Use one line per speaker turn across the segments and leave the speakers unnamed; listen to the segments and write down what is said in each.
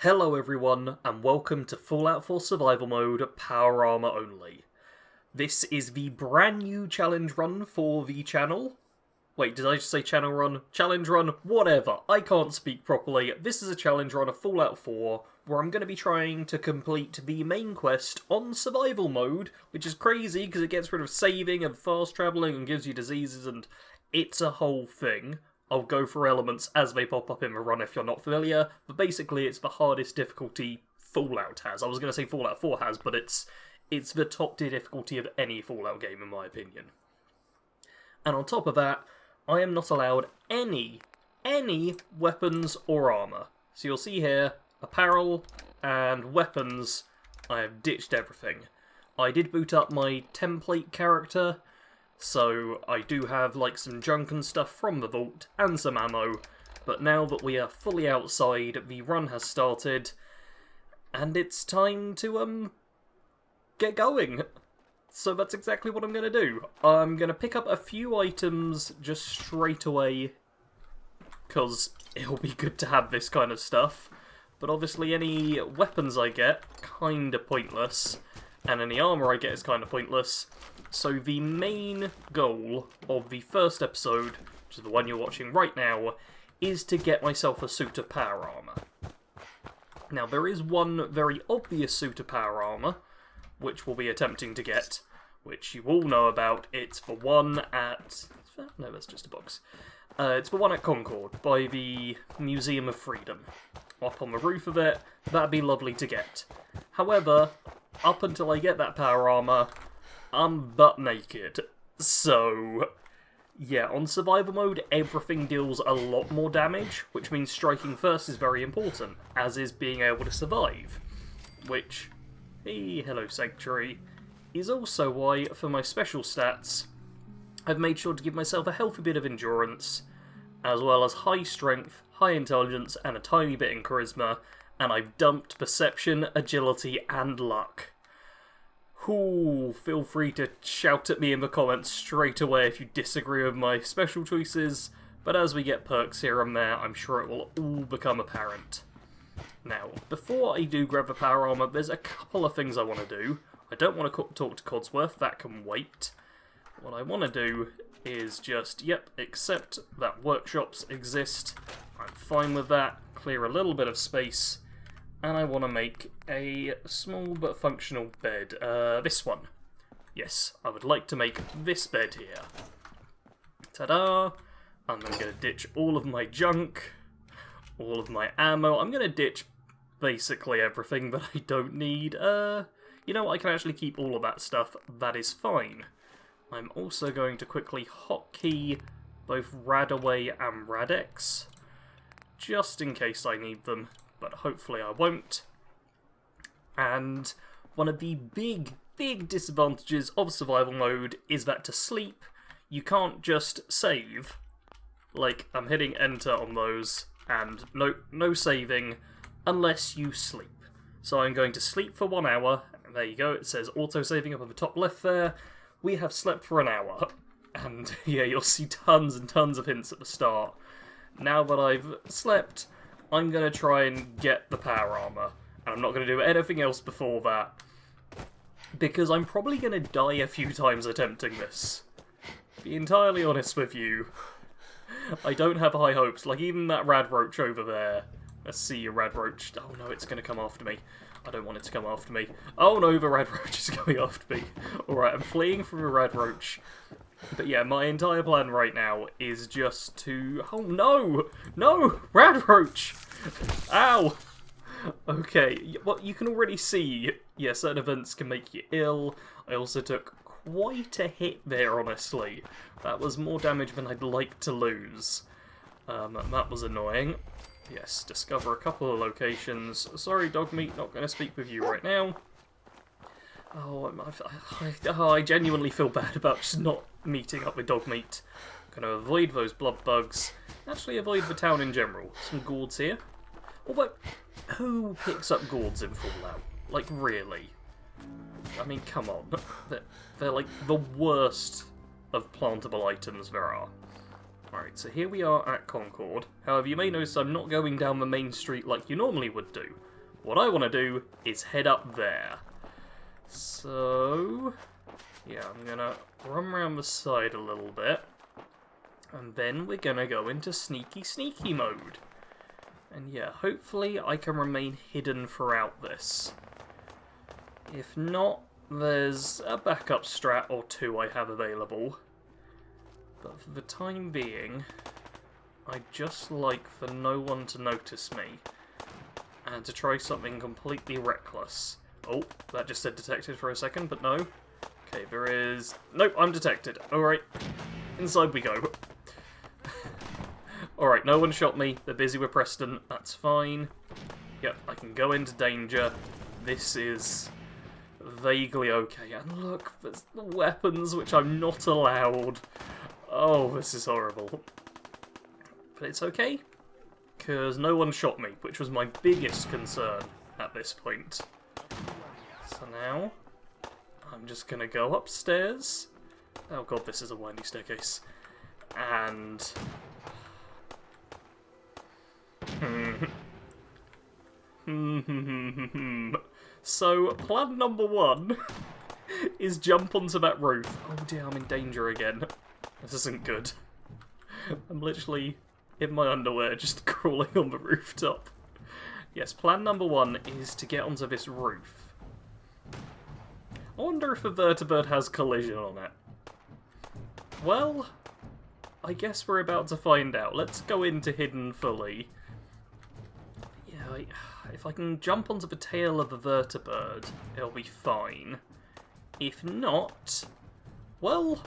Hello everyone, and welcome to Fallout 4 Survival Mode, Power Armor Only. This is the brand new challenge run for the channel. Wait, did I just say channel run? Challenge run? Whatever, I can't speak properly. This is a challenge run of Fallout 4, where I'm going to be trying to complete the main quest on Survival Mode, which is crazy because it gets rid of saving and fast travelling and gives you diseases, and it's a whole thing. I'll go through elements as they pop up in the run if you're not familiar, but basically it's the hardest difficulty Fallout has. I was going to say Fallout 4 has, but it's the top tier difficulty of any Fallout game in my opinion. And on top of that, I am not allowed any weapons or armour. So you'll see here, apparel and weapons, I have ditched everything. I did boot up my template character, so I do have like some junk and stuff from the vault and some ammo, but now that we are fully outside, the run has started, and it's time to get going. So that's exactly what I'm going to do. I'm going to pick up a few items just straight away, because it'll be good to have this kind of stuff, but obviously any weapons I get, kinda pointless, and any armour I get is kinda pointless. So the main goal of the first episode, which is the one you're watching right now, is to get myself a suit of power armour. Now there is one very obvious suit of power armour, which we'll be attempting to get, which you all know about. It's the one at... no, that's just a box. It's the one at Concord, by the Museum of Freedom. Up on the roof of it, that'd be lovely to get. However, up until I get that power armour, I'm butt naked. So, yeah, on survival mode, everything deals a lot more damage, which means striking first is very important, as is being able to survive. Which, hello Sanctuary, is also why, for my special stats, I've made sure to give myself a healthy bit of endurance, as well as high strength, high intelligence, and a tiny bit in charisma, and I've dumped perception, agility, and luck. Ooh, feel free to shout at me in the comments straight away if you disagree with my special choices, but as we get perks here and there, I'm sure it will all become apparent. Now, before I do grab the power armor, there's a couple of things I want to do. I don't want to talk to Codsworth, that can wait. What I want to do is just, accept that workshops exist. I'm fine with that, clear a little bit of space, and I want to make a small but functional bed. This one. Yes, I would like to make this bed here. Ta-da! I'm then going to ditch all of my junk, all of my ammo. I'm going to ditch basically everything that I don't need. You know what, I can actually keep all of that stuff. That is fine. I'm also going to quickly hotkey both Radaway and Radex, just in case I need them, but hopefully I won't. And one of the big disadvantages of survival mode is that to sleep, you can't just save. Like, I'm hitting enter on those, and no saving unless you sleep. So I'm going to sleep for 1 hour. There you go, it says auto-saving up at the top left there. We have slept for an hour. And yeah, you'll see tons and tons of hints at the start. Now that I've slept, I'm going to try and get the power armor. And I'm not going to do anything else before that, because I'm probably going to die a few times attempting this. To be entirely honest with you, I don't have high hopes. Like, even that rad roach over there. Let's see your rad roach. Oh no, it's going to come after me. I don't want it to come after me. Oh no, the rad roach is coming after me. Alright, I'm fleeing from a rad roach. But yeah, my entire plan right now is just to... Oh no! No! Rad roach! Ow! Okay, well, you can already see, yeah, certain events can make you ill. I also took quite a hit there, honestly. That was more damage than I'd like to lose. That was annoying. Yes, discover a couple of locations. Sorry, Dogmeat, not going to speak with you right now. Oh, I genuinely feel bad about just not meeting up with Dogmeat. I'm going to avoid those blood bugs. Actually, avoid the town in general. Some gourds here. Although, who picks up gourds in Fallout? Like, really? I mean, come on. They're like the worst of plantable items there are. Alright, so here we are at Concord. However, you may notice I'm not going down the main street like you normally would do. What I want to do is head up there. So, yeah, I'm going to run around the side a little bit. And then we're going to go into sneaky mode. And yeah, hopefully I can remain hidden throughout this. If not, there's a backup strat or two I have available. But for the time being, I'd just like for no one to notice me. And to try something completely reckless. Oh, that just said detected for a second, but no. Okay, there is... Nope, I'm detected. Alright, inside we go. Alright, no one shot me. They're busy with Preston. That's fine. Yep, I can go into danger. This is vaguely okay. And look, there's the weapons, which I'm not allowed. Oh, this is horrible. But it's okay, because no one shot me, which was my biggest concern at this point. So now, I'm just going to go upstairs. Oh god, this is a windy staircase. And... So, plan number one is jump onto that roof. Oh dear, I'm in danger again. This isn't good. I'm literally in my underwear just crawling on the rooftop. Yes, plan number one is to get onto this roof. I wonder if the vertibird has collision on it. Well, I guess we're about to find out. Let's go into hidden fully. Yeah, if I can jump onto the tail of the vertibird, it'll be fine. If not, well,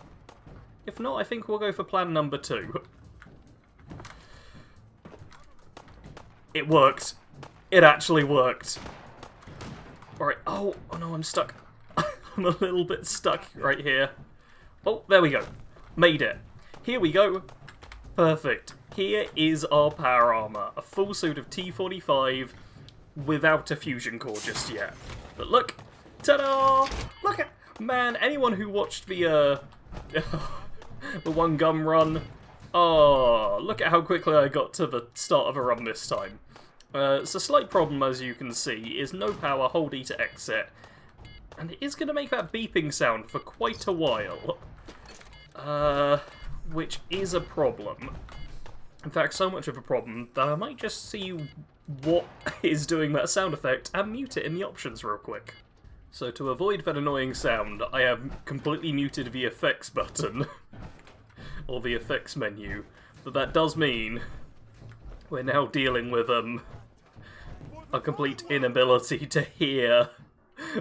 if not, I think we'll go for plan number two. It worked. It actually worked. Alright, oh no, I'm stuck. I'm a little bit stuck right here. Oh, there we go. Made it. Here we go. Perfect. Here is our power armour. A full suit of T-45 without a fusion core just yet. But look. Ta-da! Look at... Man, anyone who watched the one gun run... Oh, look at how quickly I got to the start of a run this time. It's a slight problem, as you can see, is no power, hold E to exit. And it is going to make that beeping sound for quite a while. Which is a problem. In fact, so much of a problem that I might just see what is doing that sound effect and mute it in the options real quick. So to avoid that annoying sound, I have completely muted the effects button. Or the effects menu. But that does mean we're now dealing with a complete inability to hear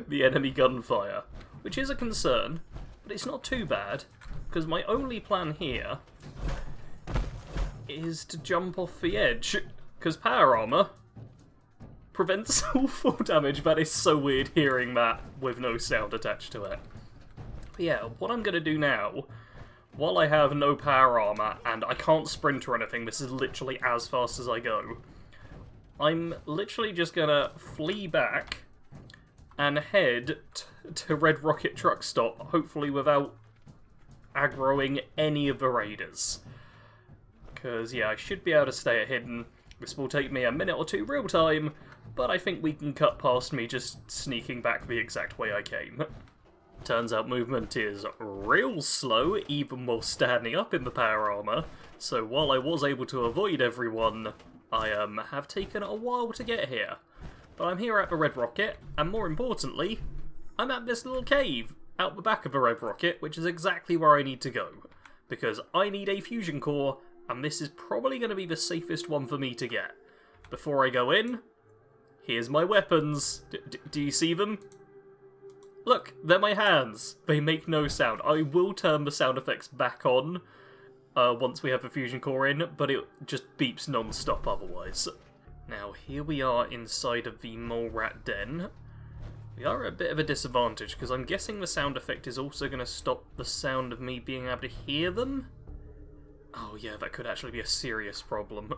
the enemy gunfire. Which is a concern, but it's not too bad, because my only plan here is to jump off the edge, because power armour prevents all fall damage. That is so weird hearing that with no sound attached to it. But yeah, what I'm going to do now, while I have no power armour and I can't sprint or anything, this is literally as fast as I go, I'm literally just going to flee back and head to Red Rocket Truck Stop, hopefully without aggroing any of the raiders. Because, yeah, I should be able to stay at hidden. This will take me a minute or two real time, but I think we can cut past me just sneaking back the exact way I came. Turns out movement is real slow, even while standing up in the power armour, so while I was able to avoid everyone, I have taken a while to get here. But I'm here at the Red Rocket, and more importantly, I'm at this little cave out the back of the Red Rocket, which is exactly where I need to go. Because I need a fusion core, and this is probably going to be the safest one for me to get. Before I go in, here's my weapons. Do you see them? Look, they're my hands. They make no sound. I will turn the sound effects back on once we have the fusion core in, but it just beeps non-stop otherwise. Now, here we are inside of the mole rat den. We are at a bit of a disadvantage, because I'm guessing the sound effect is also going to stop the sound of me being able to hear them. Oh yeah, that could actually be a serious problem.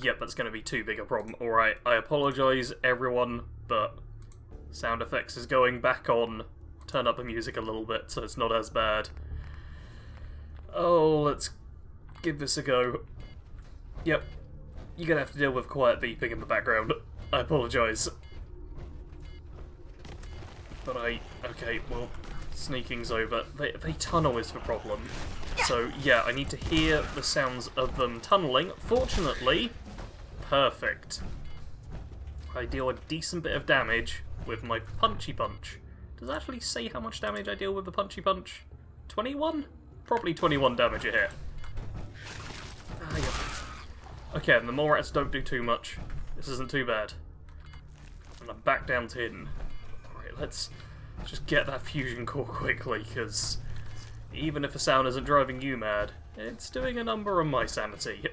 Yep, that's going to be too big a problem. Alright, I apologise, everyone, but sound effects is going back on. Turn up the music a little bit so it's not as bad. Oh, let's give this a go. Yep, you're gonna have to deal with quiet beeping in the background. I apologise. But okay, well, sneaking's over. They tunnel is the problem. So, yeah, I need to hear the sounds of them tunneling. Fortunately, perfect. I deal a decent bit of damage with my punchy punch. Does it actually say how much damage I deal with the punchy punch? 21? Probably 21 damage a hit. Ah, yeah. Okay, and the mole rats don't do too much. This isn't too bad. And I'm back down to hidden. Alright, let's just get that fusion core quickly, because even if the sound isn't driving you mad, it's doing a number on my sanity.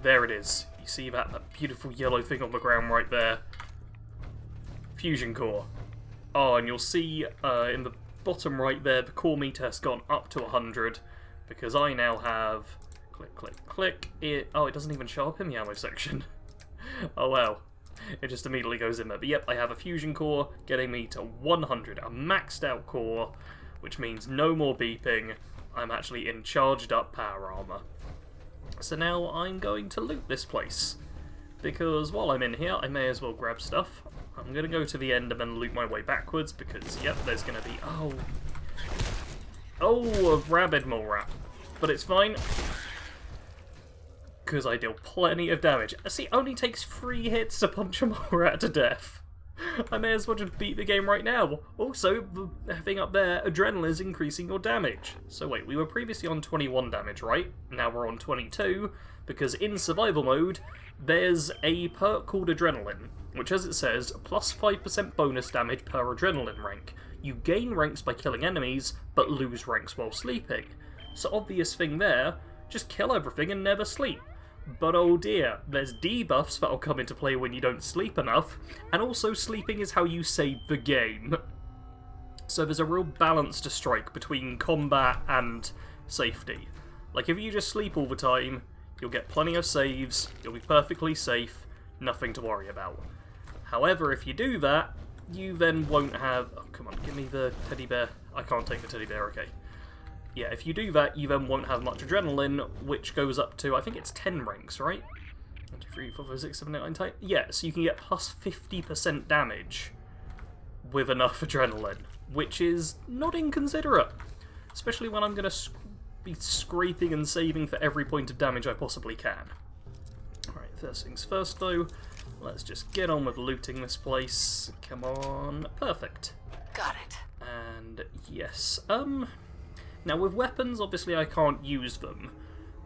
There it is. You see that beautiful yellow thing on the ground right there? Fusion core. Oh, and you'll see in the bottom right there, the core meter has gone up to 100, because I now have... Click, click, click. It doesn't even show up in the ammo section. Oh wow. It just immediately goes in there. But yep, I have a fusion core getting me to 100. A maxed out core, which means no more beeping. I'm actually in charged up power armor. So now I'm going to loot this place. Because while I'm in here, I may as well grab stuff. I'm going to go to the end and then loot my way backwards because, yep, there's going to be... Oh, a rabid mole rat. But it's fine. Because I deal plenty of damage. See, it only takes 3 hits to punch a mole rat to death. I may as well just beat the game right now. Also, the thing up there, adrenaline is increasing your damage. So wait, we were previously on 21 damage, right? Now we're on 22, because in survival mode, there's a perk called adrenaline, which as it says, plus 5% bonus damage per adrenaline rank. You gain ranks by killing enemies, but lose ranks while sleeping. So obvious thing there, just kill everything and never sleep. But oh dear, there's debuffs that'll come into play when you don't sleep enough, and also sleeping is how you save the game. So there's a real balance to strike between combat and safety. Like if you just sleep all the time, you'll get plenty of saves, you'll be perfectly safe, nothing to worry about. However, if you do that, you then won't have... Oh, come on, give me the teddy bear. I can't take the teddy bear, okay. Yeah, if you do that, you then won't have much adrenaline, which goes up to, I think it's 10 ranks, right? 1, 2, 3, 4, 5, 6, 7, 8, 9, 10. Yeah, so you can get plus 50% damage with enough adrenaline, which is not inconsiderate. Especially when I'm going to be scraping and saving for every point of damage I possibly can. Alright, first things first though, let's just get on with looting this place. Come on. Perfect.
Got it.
And yes, now with weapons, obviously I can't use them,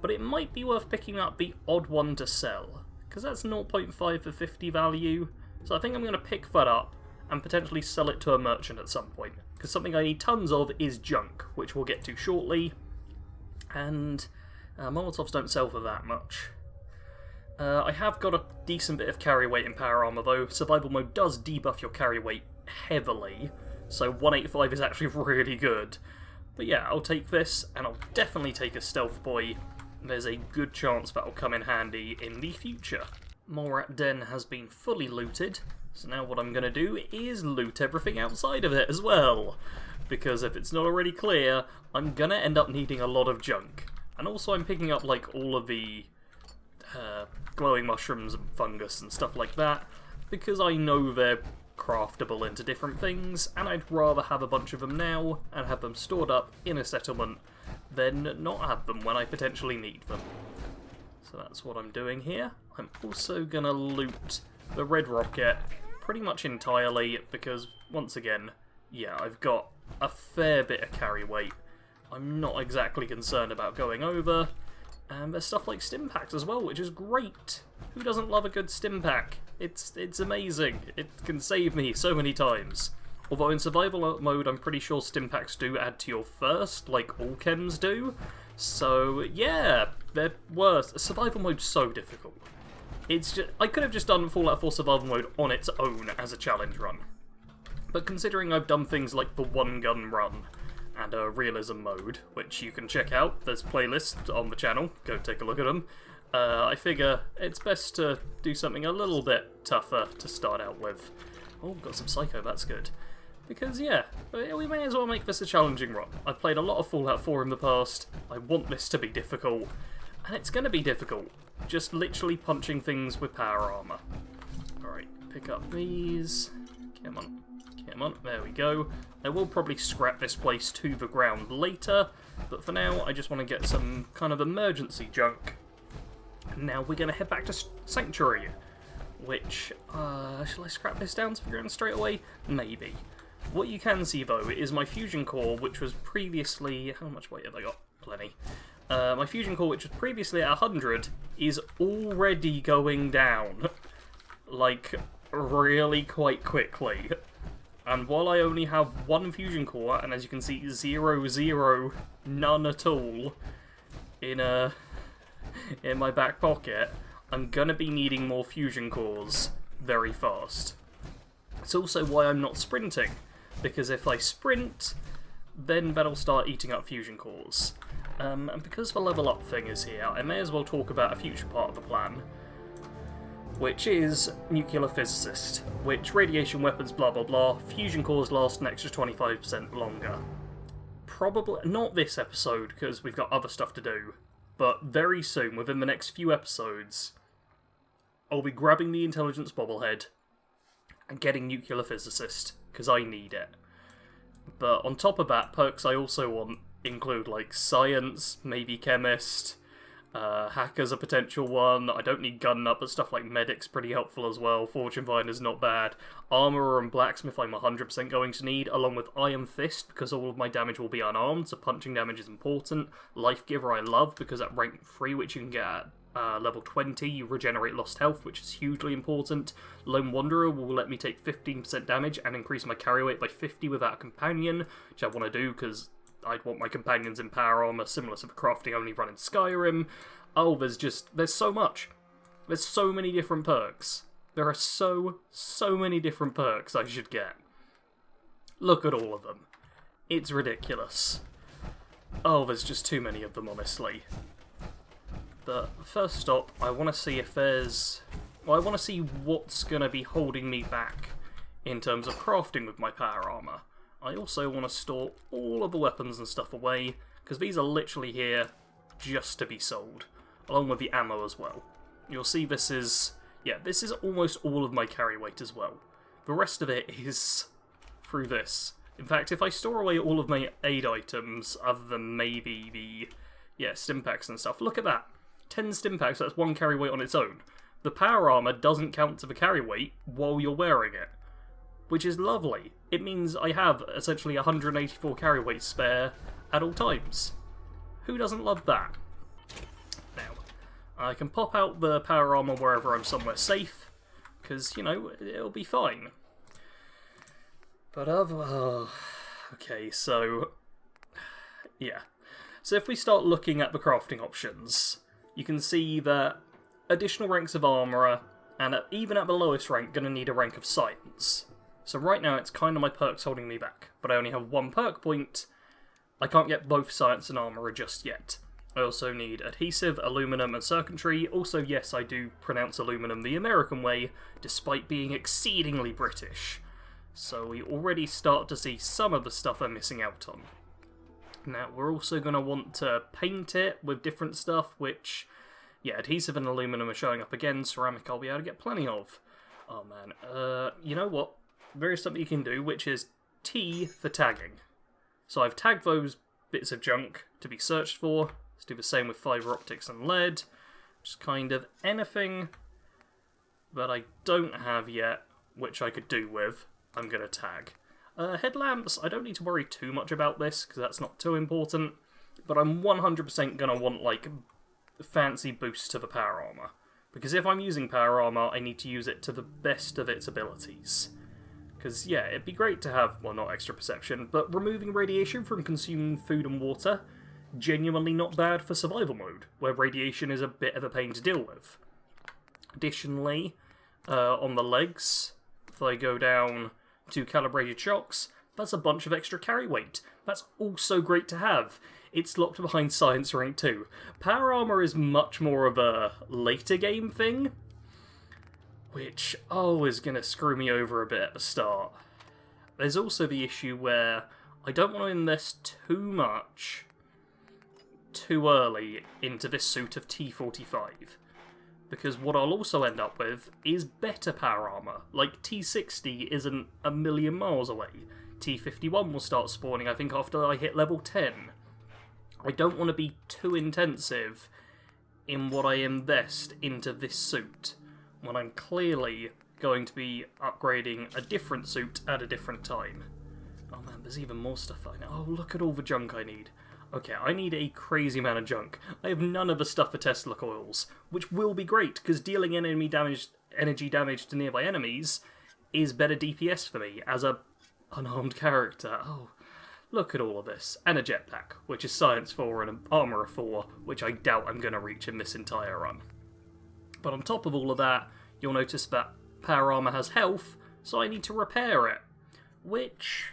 but it might be worth picking up the odd one to sell, because that's 0.5 for 50 value, so I think I'm going to pick that up and potentially sell it to a merchant at some point, because something I need tons of is junk, which we'll get to shortly, and Molotovs don't sell for that much. I have got a decent bit of carry weight in power armor though. Survival mode does debuff your carry weight heavily, so 185 is actually really good. But yeah, I'll take this, and I'll definitely take a stealth boy. There's a good chance that'll come in handy in the future. Mole rat den has been fully looted, so now what I'm going to do is loot everything outside of it as well. Because if it's not already clear, I'm going to end up needing a lot of junk. And also I'm picking up like all of the glowing mushrooms and fungus and stuff like that, because I know they're craftable into different things, and I'd rather have a bunch of them now and have them stored up in a settlement than not have them when I potentially need them. So that's what I'm doing here. I'm also gonna loot the red rocket pretty much entirely because, once again, yeah, I've got a fair bit of carry weight. I'm not exactly concerned about going over, and there's stuff like stim packs as well, which is great. Who doesn't love a good stim pack? It's amazing. It can save me so many times. Although in survival mode, I'm pretty sure stim packs do add to your thirst, like all chems do. So yeah, they're worse. Survival mode's so difficult. It's just, I could have just done Fallout 4 survival mode on its own as a challenge run. But considering I've done things like the one gun run and a realism mode, which you can check out, there's playlists on the channel, go take a look at them. I figure it's best to do something a little bit tougher to start out with. Oh, got some Psycho, that's good. Because, yeah, we may as well make this a challenging run. I've played a lot of Fallout 4 in the past, I want this to be difficult, and it's going to be difficult. Just literally punching things with power armour. Alright, pick up these. Come on. Come on, there we go. I will probably scrap this place to the ground later, but for now I just want to get some kind of emergency junk. Now we're going to head back to Sanctuary, which, shall I scrap this down to the ground straight away? Maybe. What you can see though is my fusion core, which was previously... How much weight have I got? Plenty. My fusion core, which was previously at 100, is already going down. Like, really quite quickly. And while I only have one fusion core, and as you can see, 0, 0, none at all, in my back pocket, I'm gonna be needing more fusion cores very fast. It's also why I'm not sprinting, because if I sprint, then that'll start eating up fusion cores. And because the level up thing is here, I may as well talk about a future part of the plan, which is nuclear physicist, which radiation weapons blah blah blah, fusion cores last an extra 25% longer. Probably not this episode, because we've got other stuff to do, but very soon, within the next few episodes, I'll be grabbing the intelligence bobblehead and getting nuclear physicist, because I need it. But on top of that, perks I also want include like science, maybe chemist, hacker's a potential one. I don't need gun nut, but stuff like medic's pretty helpful as well. Fortune finder's not bad. Armourer and blacksmith I'm 100% going to need, along with iron fist, because all of my damage will be unarmed, so punching damage is important. Life giver I love, because at rank 3, which you can get at level 20, you regenerate lost health, which is hugely important. Lone wanderer will let me take 15% damage and increase my carry weight by 50 without a companion, which I want to do because I'd want my companions in power armor, similar to the crafting only run in Skyrim. Oh, there's so much. There's so many different perks. There are so many different perks I should get. Look at all of them. It's ridiculous. Oh, there's just too many of them, honestly. But first stop, I want to see if there's... Well, I want to see what's going to be holding me back in terms of crafting with my power armor. I also want to store all of the weapons and stuff away, because these are literally here just to be sold, along with the ammo as well. You'll see this is almost all of my carry weight as well. The rest of it is through this. In fact, if I store away all of my aid items, other than maybe the, stimpaks and stuff, look at that. 10 stimpaks, that's 1 carry weight on its own. The power armor doesn't count to the carry weight while you're wearing it, which is lovely. It means I have essentially 184 carry weight spare at all times. Who doesn't love that? Now, I can pop out the power armor wherever I'm somewhere safe, because, it'll be fine. But okay, so, yeah. So if we start looking at the crafting options, you can see that additional ranks of armourer, and even at the lowest rank, going to need a rank of science. So right now it's kind of my perks holding me back, but I only have 1 perk point. I can't get both science and armourer just yet. I also need adhesive, aluminum, and circuitry. Also, yes, I do pronounce aluminum the American way, despite being exceedingly British. So we already start to see some of the stuff I'm missing out on. Now, we're also going to want to paint it with different stuff, which, adhesive and aluminum are showing up again. Ceramic I'll be able to get plenty of. Oh man, you know what? There is something you can do, which is T for tagging. So I've tagged those bits of junk to be searched for. Let's do the same with fiber optics and lead. Just kind of anything that I don't have yet, which I could do with, I'm going to tag. Headlamps, I don't need to worry too much about this, because that's not too important. But I'm 100% going to want, like, fancy boost to the power armor. Because if I'm using power armor, I need to use it to the best of its abilities. Because, it'd be great to have, well, not extra perception, but removing radiation from consuming food and water, genuinely not bad for survival mode, where radiation is a bit of a pain to deal with. Additionally, on the legs, if I go down to calibrated shocks, that's a bunch of extra carry weight. That's also great to have. It's locked behind science rank 2. Power armor is much more of a later game thing, which, is going to screw me over a bit at the start. there's also the issue where I don't want to invest too much too early into this suit of T45. Because what I'll also end up with is better power armour. Like, T60 isn't a million miles away. T51 will start spawning, I think, after I hit level 10. I don't want to be too intensive in what I invest into this suit, when I'm clearly going to be upgrading a different suit at a different time. Oh man, there's even more stuff I know. Oh, look at all the junk I need. Okay, I need a crazy amount of junk. I have none of the stuff for Tesla coils, which will be great, because dealing energy damage to nearby enemies is better DPS for me as a unarmed character. Oh, look at all of this. And a jetpack, which is Science 4 and an Armour 4, which I doubt I'm going to reach in this entire run. But on top of all of that, you'll notice that power armour has health, so I need to repair it. Which,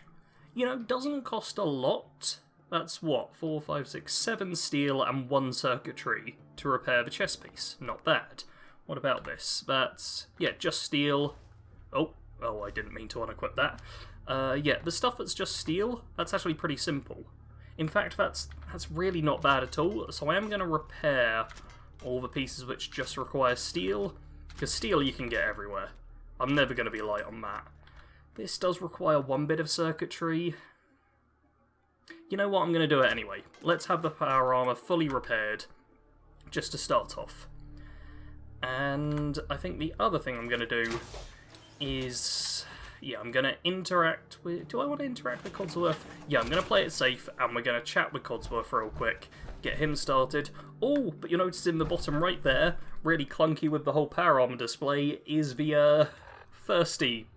you know, doesn't cost a lot. That's what, 4, 5, 6, 7 steel and 1 circuitry to repair the chest piece. Not bad. What about this? That's, yeah, just steel. Oh, I didn't mean to unequip that. Yeah, the stuff that's just steel, that's actually pretty simple. In fact, that's really not bad at all. So I am going to repair all the pieces which just require steel, because steel you can get everywhere. I'm never going to be light on that. This does require 1 bit of circuitry. You know what, I'm going to do it anyway. Let's have the power armour fully repaired, just to start off. And I think the other thing I'm going to do is... yeah, I'm going to interact with... do I want to interact with Codsworth? Yeah, I'm going to play it safe, and we're going to chat with Codsworth real quick, get him started. Oh, but you'll notice in the bottom right there, really clunky with the whole power armor display, is the thirsty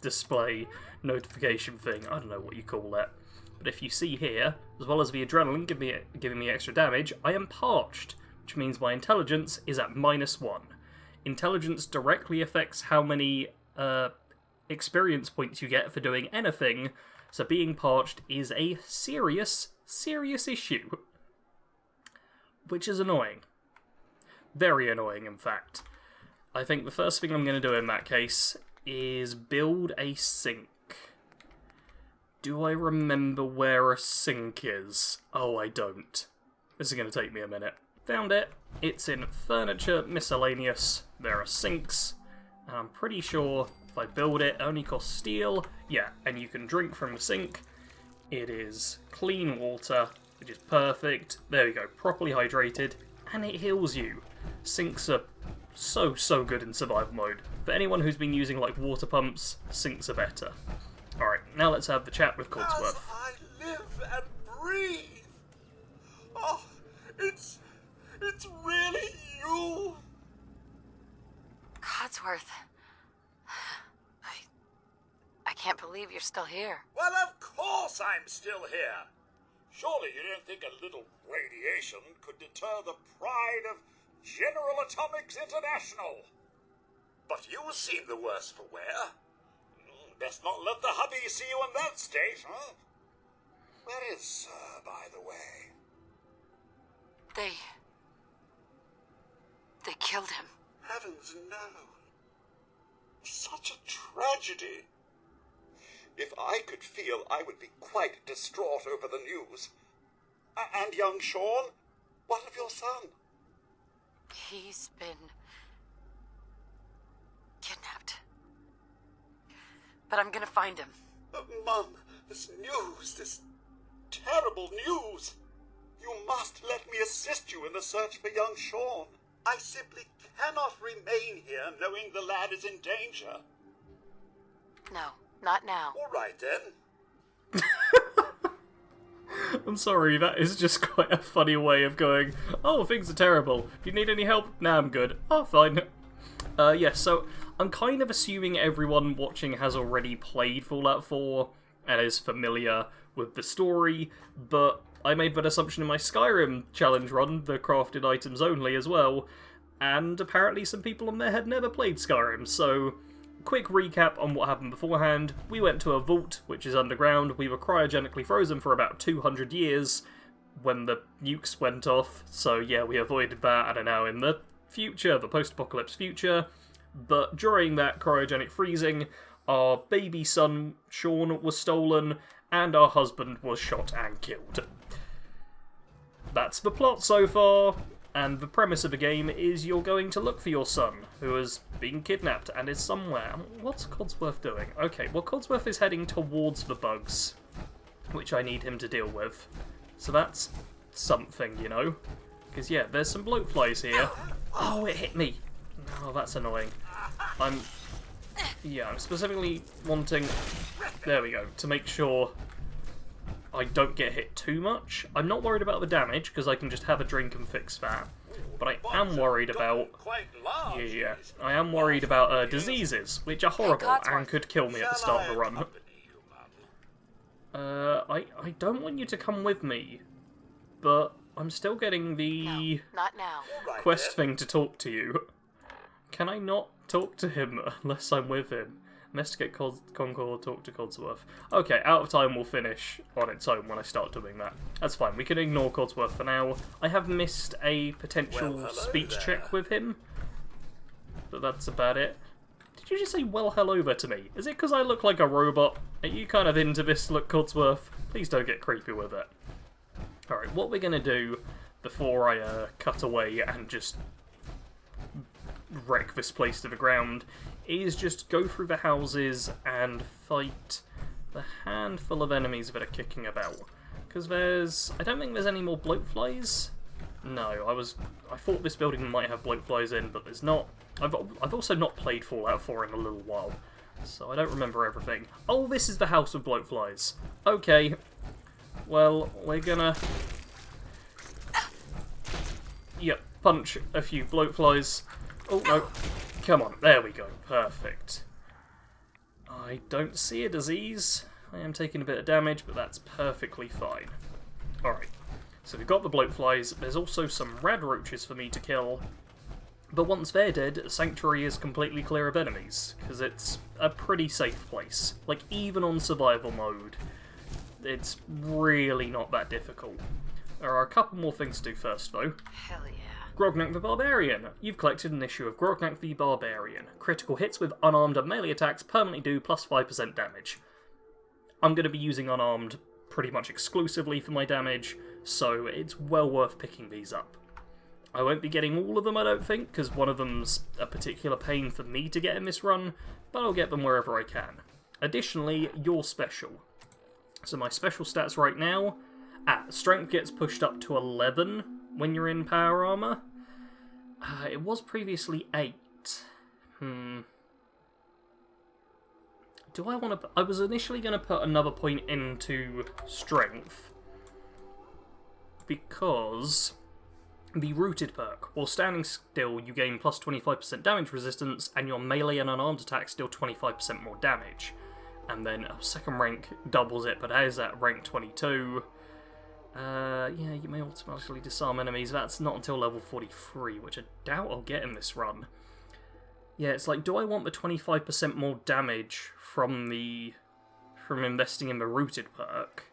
display notification thing. I don't know what you call it. But if you see here, as well as the adrenaline giving me extra damage, I am parched, which means my intelligence is at -1. Intelligence directly affects how many experience points you get for doing anything, so being parched is a serious issue. Which is annoying. Very annoying, in fact. I think the first thing I'm going to do in that case is build a sink. Do I remember where a sink is? Oh, I don't. This is going to take me a minute. Found it. It's in Furniture Miscellaneous. There are sinks. And I'm pretty sure if I build it, it only costs steel. Yeah, and you can drink from the sink. It is clean water, which is perfect. There we go, properly hydrated. And it heals you. Sinks are so good in survival mode. For anyone who's been using like water pumps, sinks are better. Alright, now let's have the chat with Codsworth.
As I live and breathe. Oh, it's really you.
Codsworth. I can't believe you're still here.
Well, of course I'm still here. Surely you don't think a little radiation could deter the pride of General Atomics International? But you seem the worse for wear. Best not let the hubby see you in that state, huh? Where is Sir, by the way?
They killed him.
Heavens, no. Such a tragedy. If I could feel, I would be quite distraught over the news. And young Sean, what of your son?
He's been kidnapped. But I'm gonna find him.
Mum, this news, this terrible news. You must let me assist you in the search for young Sean. I simply cannot remain here knowing the lad is in danger.
No, not now.
All right, then.
I'm sorry, that is just quite a funny way of going, oh, things are terrible. Do you need any help? Nah, I'm good. Oh, fine. Yes, so I'm kind of assuming everyone watching has already played Fallout 4 and is familiar with the story, but I made that assumption in my Skyrim challenge run, the crafted items only as well, and apparently some people on there had never played Skyrim, so quick recap on what happened beforehand. We went to a vault, which is underground. We were cryogenically frozen for about 200 years when the nukes went off, so yeah, we avoided that and are now in the future, the post-apocalypse future. But during that cryogenic freezing, our baby son, Sean, was stolen, and our husband was shot and killed. That's the plot so far, and the premise of the game is you're going to look for your son, who has been kidnapped and is somewhere. What's Codsworth doing? Okay, well, Codsworth is heading towards the bugs, which I need him to deal with. So that's something, you know? Because, yeah, there's some bloatflies here. Oh, it hit me! Oh, that's annoying. I'm specifically wanting... There we go, to make sure I don't get hit too much. I'm not worried about the damage, because I can just have a drink and fix that. But I am worried about... Yeah, I am worried about diseases, which are horrible and could kill me at the start of the run. I don't want you to come with me, but I'm still getting the
No, not now.
quest thing to talk to you. Can I not talk to him unless I'm with him? Investigate Concord, talk to Codsworth. Okay, Out of Time will finish on its own when I start doing that. That's fine, we can ignore Codsworth for now. I have missed a potential speech check with him, but that's about it. Did you just say, well, hello there to me? Is it because I look like a robot? Are you kind of into this look, Codsworth? Please don't get creepy with it. Alright, what we're going to do before I cut away and just wreck this place to the ground is just go through the houses and fight the handful of enemies that are kicking about. Because I don't think there's any more bloatflies. No, I thought this building might have bloatflies in, but there's not. I've also not played Fallout 4 in a little while, so I don't remember everything. Oh, this is the house of bloatflies. Okay, well, we're gonna... Yep, punch a few bloatflies. Oh, no. Come on, there we go. Perfect. I don't see a disease. I am taking a bit of damage, but that's perfectly fine. Alright, so we've got the bloatflies. There's also some rad roaches for me to kill. But once they're dead, Sanctuary is completely clear of enemies, because it's a pretty safe place. Like, even on survival mode, it's really not that difficult. There are a couple more things to do first, though.
Hell yeah.
Grognak the Barbarian. You've collected an issue of Grognak the Barbarian. Critical hits with unarmed and melee attacks permanently do plus 5% damage. I'm going to be using unarmed pretty much exclusively for my damage, so it's well worth picking these up. I won't be getting all of them, I don't think, because one of them's a particular pain for me to get in this run, but I'll get them wherever I can. Additionally, your special. So my special stats right now, strength gets pushed up to 11 when you're in power armor. It was previously 8. Do I want to... I was initially going to put another point into strength, because the rooted perk, while standing still, you gain plus 25% damage resistance, and your melee and unarmed attacks deal 25% more damage. And then second rank doubles it, but as at rank 22... yeah, you may automatically disarm enemies. That's not until level 43, which I doubt I'll get in this run. Yeah, it's like, do I want the 25% more damage from investing in the rooted perk?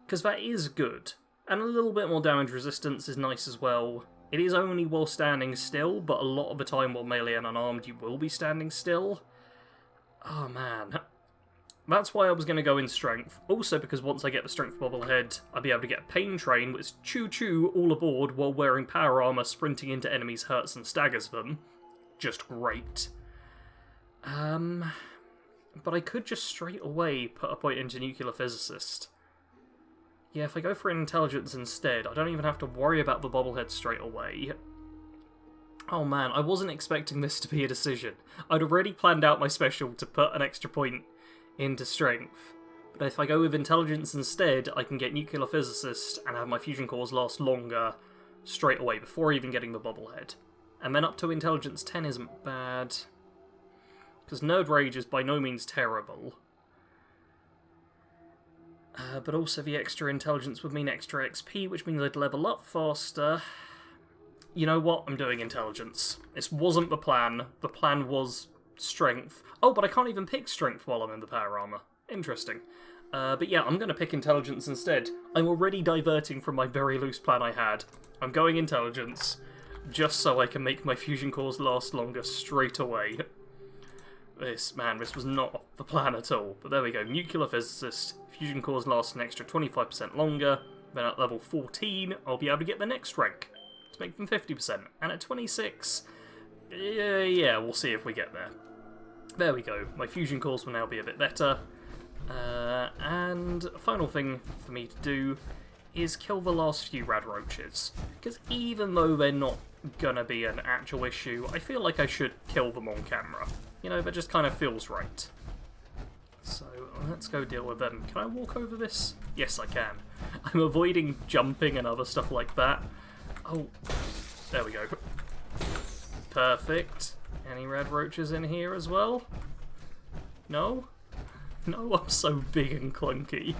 Because that is good. And a little bit more damage resistance is nice as well. It is only while standing still, but a lot of the time while melee and unarmed you will be standing still. Oh man. That's why I was going to go in strength. Also because once I get the strength bobblehead, I'll be able to get a pain train, which choo-choo all aboard while wearing power armor, sprinting into enemies hurts and staggers them. Just great. But I could just straight away put a point into Nuclear Physicist. Yeah, if I go for intelligence instead, I don't even have to worry about the bobblehead straight away. Oh man, I wasn't expecting this to be a decision. I'd already planned out my special to put an extra point into strength. But if I go with intelligence instead, I can get Nuclear Physicist and have my fusion cores last longer straight away before even getting the bobblehead. And then up to intelligence 10 isn't bad, because Nerd Rage is by no means terrible. But also the extra intelligence would mean extra XP, which means I'd level up faster. You know what? I'm doing intelligence. This wasn't the plan. The plan was strength. Oh, but I can't even pick strength while I'm in the power armor. Interesting. But yeah, I'm going to pick intelligence instead. I'm already diverting from my very loose plan I had. I'm going intelligence, just so I can make my fusion cores last longer straight away. this was not off the plan at all. But there we go. Nuclear physicist. Fusion cores last an extra 25% longer. Then at level 14, I'll be able to get the next rank to make them 50%. And at 26, yeah, we'll see if we get there. There we go. My fusion cores will now be a bit better. And final thing for me to do is kill the last few rad roaches. Because even though they're not gonna be an actual issue, I feel like I should kill them on camera. You know, that just kind of feels right. So, let's go deal with them. Can I walk over this? Yes, I can. I'm avoiding jumping and other stuff like that. Oh, there we go. Perfect. Any red roaches in here as well? No? No, I'm so big and clunky.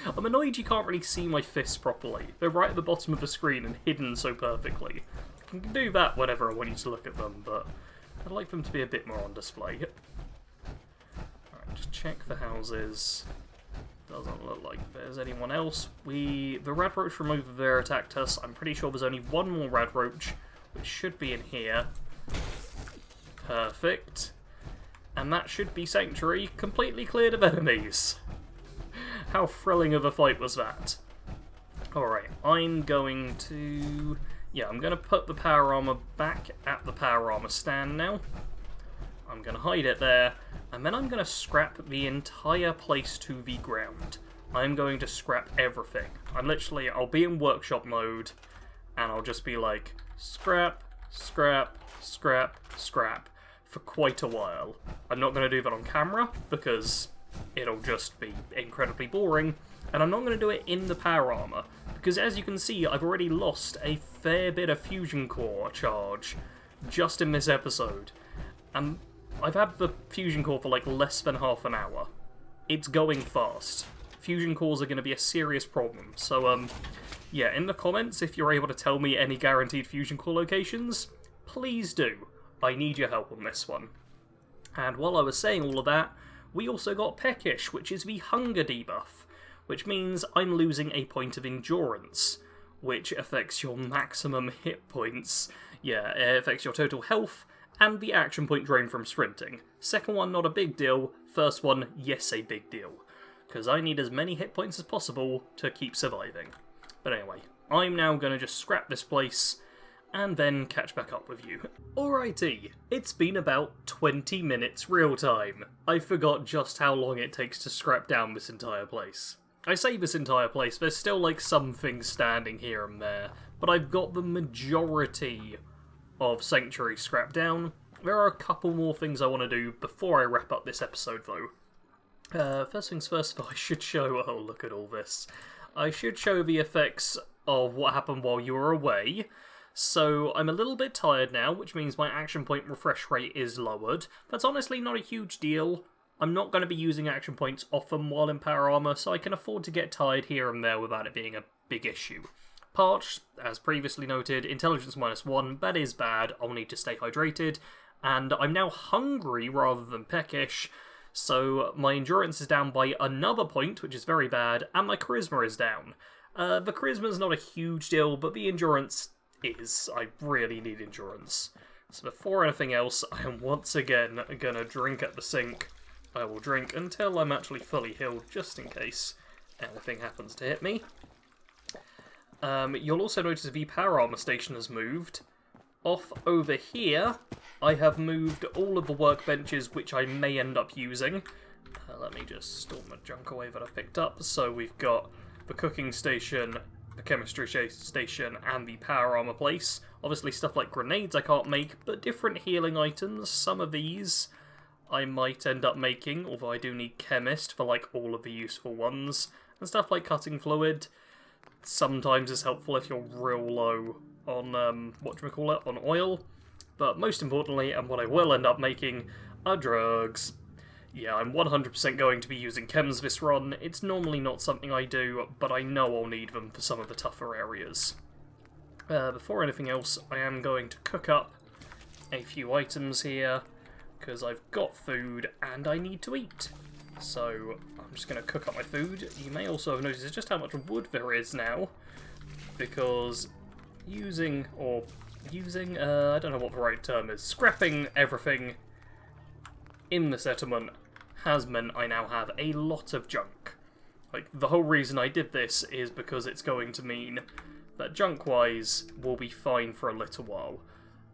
I'm annoyed you can't really see my fists properly. They're right at the bottom of the screen and hidden so perfectly. I can do that whenever I want you to look at them, but I'd like them to be a bit more on display. Alright, just check the houses. Doesn't look like there's anyone else. The rad roach from over there attacked us. I'm pretty sure there's only one more rad roach, which should be in here. Perfect. And that should be Sanctuary completely cleared of enemies. How thrilling of a fight was that? Alright, I'm going to... Yeah, I'm going to put the power armor back at the power armor stand now. I'm going to hide it there, and then I'm going to scrap the entire place to the ground. I'm going to scrap everything. I'll be in workshop mode, and I'll just be like, scrap, scrap, scrap, scrap, for quite a while. I'm not going to do that on camera, because it'll just be incredibly boring, and I'm not going to do it in the power armor, because as you can see, I've already lost a fair bit of fusion core charge just in this episode. And I've had the fusion core for like less than half an hour. It's going fast. Fusion cores are going to be a serious problem. So, yeah, in the comments, if you're able to tell me any guaranteed fusion core locations, please do. I need your help on this one. And while I was saying all of that, we also got Peckish, which is the hunger debuff, which means I'm losing a point of endurance, which affects your maximum hit points. Yeah, it affects your total health, and the action point drain from sprinting. Second one, not a big deal. First one, yes, a big deal. Because I need as many hit points as possible to keep surviving. But anyway, I'm now going to just scrap this place, and then catch back up with you. Alrighty, it's been about 20 minutes real time. I forgot just how long it takes to scrap down this entire place. I say this entire place, there's still like some things standing here and there, but I've got the majority of Sanctuary scrapped down. There are a couple more things I want to do before I wrap up this episode though. First things first though, I should show, oh look at all this. I should show the effects of what happened while you were away. So I'm a little bit tired now, which means my action point refresh rate is lowered. That's honestly not a huge deal. I'm not going to be using action points often while in power armor, so I can afford to get tired here and there without it being a big issue. Parch, as previously noted, intelligence -1, that is bad, I'll need to stay hydrated, and I'm now hungry rather than peckish, so my endurance is down by another point, which is very bad, and my charisma is down. The charisma's not a huge deal, but the endurance is. I really need endurance. So before anything else, I am once again gonna drink at the sink. I will drink until I'm actually fully healed, just in case anything happens to hit me. You'll also notice the power armor station has moved. Off over here, I have moved all of the workbenches which I may end up using. Let me just store my junk away that I picked up. So we've got the cooking station, the chemistry station, and the power armor place. Obviously stuff like grenades I can't make, but different healing items, some of these I might end up making, although I do need chemist for like all of the useful ones. And stuff like cutting fluid sometimes is helpful if you're real low on, on oil. But most importantly, and what I will end up making, are drugs. Yeah, I'm 100% going to be using chems this run. It's normally not something I do, but I know I'll need them for some of the tougher areas. Before anything else, I am going to cook up a few items here, because I've got food and I need to eat. So I'm just going to cook up my food. You may also have noticed just how much wood there is now, because using, I don't know what the right term is, scrapping everything in the settlement has meant I now have a lot of junk. Like, the whole reason I did this is because it's going to mean that junk-wise we'll be fine for a little while.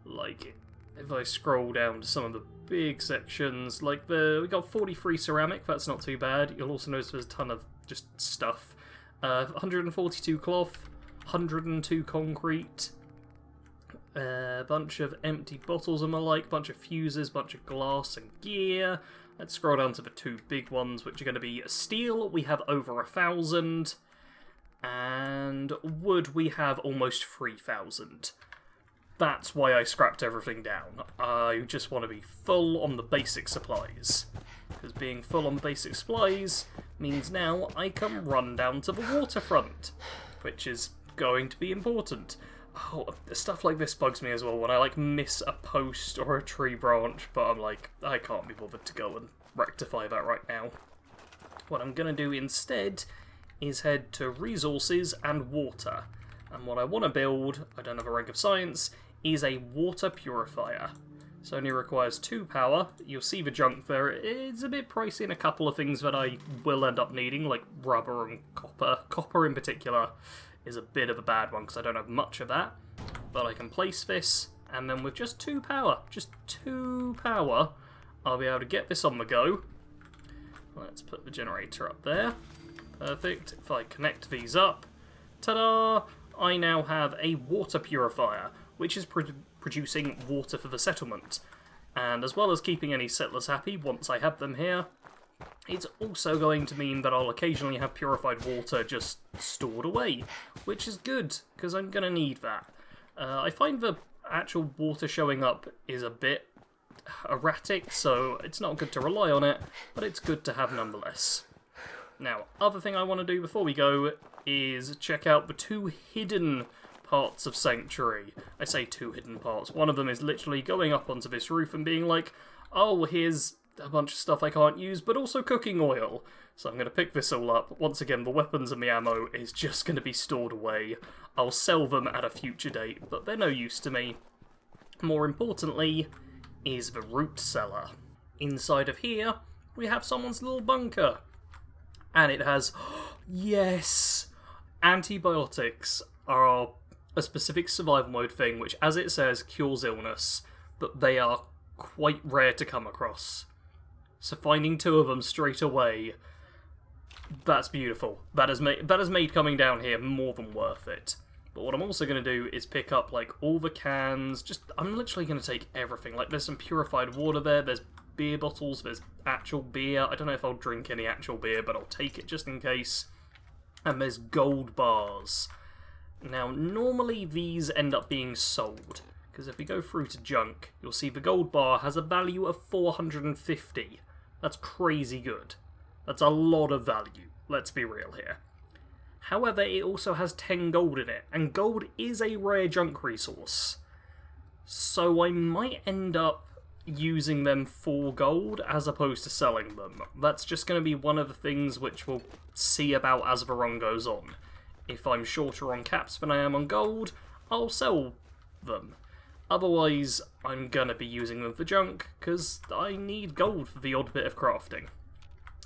Like, if I scroll down to some of the big sections, like we got 43 ceramic, that's not too bad. You'll also notice there's a ton of just stuff. 142 cloth, 102 concrete, a bunch of empty bottles and the like, bunch of fuses, bunch of glass and gear. Let's scroll down to the two big ones, which are going to be steel. We have over 1,000, and wood we have almost 3,000. That's why I scrapped everything down. I just want to be full on the basic supplies. Because being full on the basic supplies means now I can run down to the waterfront, which is going to be important. Oh, stuff like this bugs me as well, when I miss a post or a tree branch, but I'm like, I can't be bothered to go and rectify that right now. What I'm going to do instead is head to resources and water. And what I want to build, I don't have a rank of science, is a water purifier. So it only requires 2 power. You'll see the junk there. It's a bit pricey in a couple of things that I will end up needing, like rubber and copper. Copper in particular is a bit of a bad one because I don't have much of that. But I can place this, and then with just 2 power, I'll be able to get this on the go. Let's put the generator up there. Perfect. If I connect these up, ta-da! I now have a water purifier, which is producing water for the settlement. And as well as keeping any settlers happy once I have them here, it's also going to mean that I'll occasionally have purified water just stored away, which is good, because I'm going to need that. I find the actual water showing up is a bit erratic, so it's not good to rely on it, but it's good to have nonetheless. Now, other thing I want to do before we go is check out the 2 hidden parts of Sanctuary. I say 2 hidden parts. One of them is literally going up onto this roof and being like, oh, here's a bunch of stuff I can't use, but also cooking oil. So I'm going to pick this all up. Once again, the weapons and the ammo is just going to be stored away. I'll sell them at a future date, but they're no use to me. More importantly is the root cellar. Inside of here, we have someone's little bunker. And it has, yes, antibiotics are a specific survival mode thing, which, as it says, cures illness, but they are quite rare to come across. So finding 2 of them straight away, that's beautiful. That has made coming down here more than worth it. But what I'm also going to do is pick up, all the cans. I'm literally going to take everything. There's some purified water there, there's beer bottles, there's actual beer. I don't know if I'll drink any actual beer, but I'll take it just in case. And there's gold bars. Now, normally these end up being sold, because if we go through to junk, you'll see the gold bar has a value of 450. That's crazy good. That's a lot of value, let's be real here. However, it also has 10 gold in it, and gold is a rare junk resource. So I might end up using them for gold as opposed to selling them. That's just going to be one of the things which we'll see about as the run goes on. If I'm shorter on caps than I am on gold, I'll sell them. Otherwise, I'm going to be using them for junk, because I need gold for the odd bit of crafting.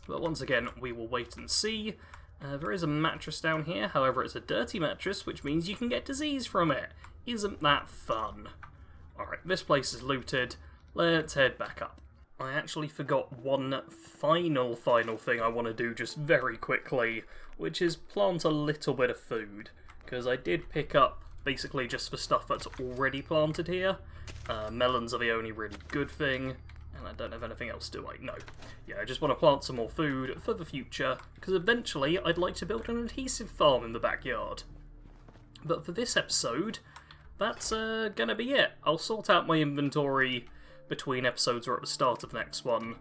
But once again, we will wait and see. There is a mattress down here, however it's a dirty mattress, which means you can get disease from it. Isn't that fun? Alright, this place is looted. Let's head back up. I actually forgot one final thing I want to do just very quickly, which is plant a little bit of food, because I did pick up basically just the stuff that's already planted here. Melons are the only really good thing, and I don't have anything else, do I? No. Yeah, I just want to plant some more food for the future, because eventually I'd like to build an adhesive farm in the backyard. But for this episode, that's gonna be it. I'll sort out my inventory between episodes or at the start of the next one.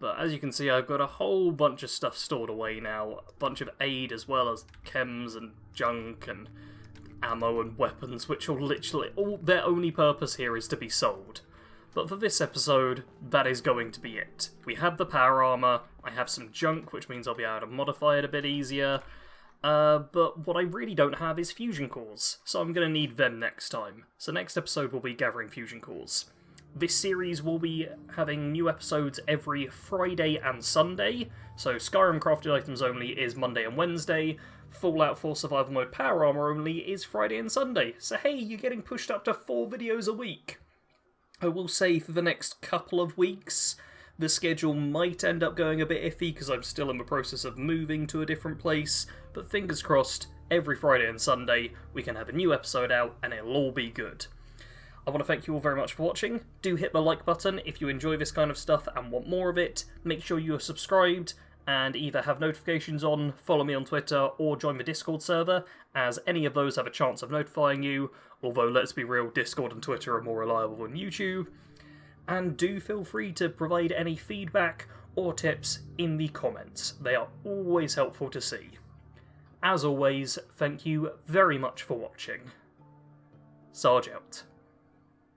But as you can see, I've got a whole bunch of stuff stored away now. A bunch of aid as well as chems and junk and ammo and weapons, which will literally, their only purpose here is to be sold. But for this episode, that is going to be it. We have the power armour, I have some junk, which means I'll be able to modify it a bit easier. But what I really don't have is fusion cores, so I'm going to need them next time. So next episode will be gathering fusion cores. This series will be having new episodes every Friday and Sunday, so Skyrim Crafted Items Only is Monday and Wednesday, Fallout 4 Survival Mode Power Armor Only is Friday and Sunday, so hey, you're getting pushed up to 4 videos a week. I will say for the next couple of weeks, the schedule might end up going a bit iffy because I'm still in the process of moving to a different place, but fingers crossed, every Friday and Sunday we can have a new episode out and it'll all be good. I want to thank you all very much for watching. Do hit the like button if you enjoy this kind of stuff and want more of it. Make sure you are subscribed and either have notifications on, follow me on Twitter, or join the Discord server, as any of those have a chance of notifying you, although let's be real, Discord and Twitter are more reliable than YouTube. And do feel free to provide any feedback or tips in the comments. They are always helpful to see. As always, thank you very much for watching. Sarge out.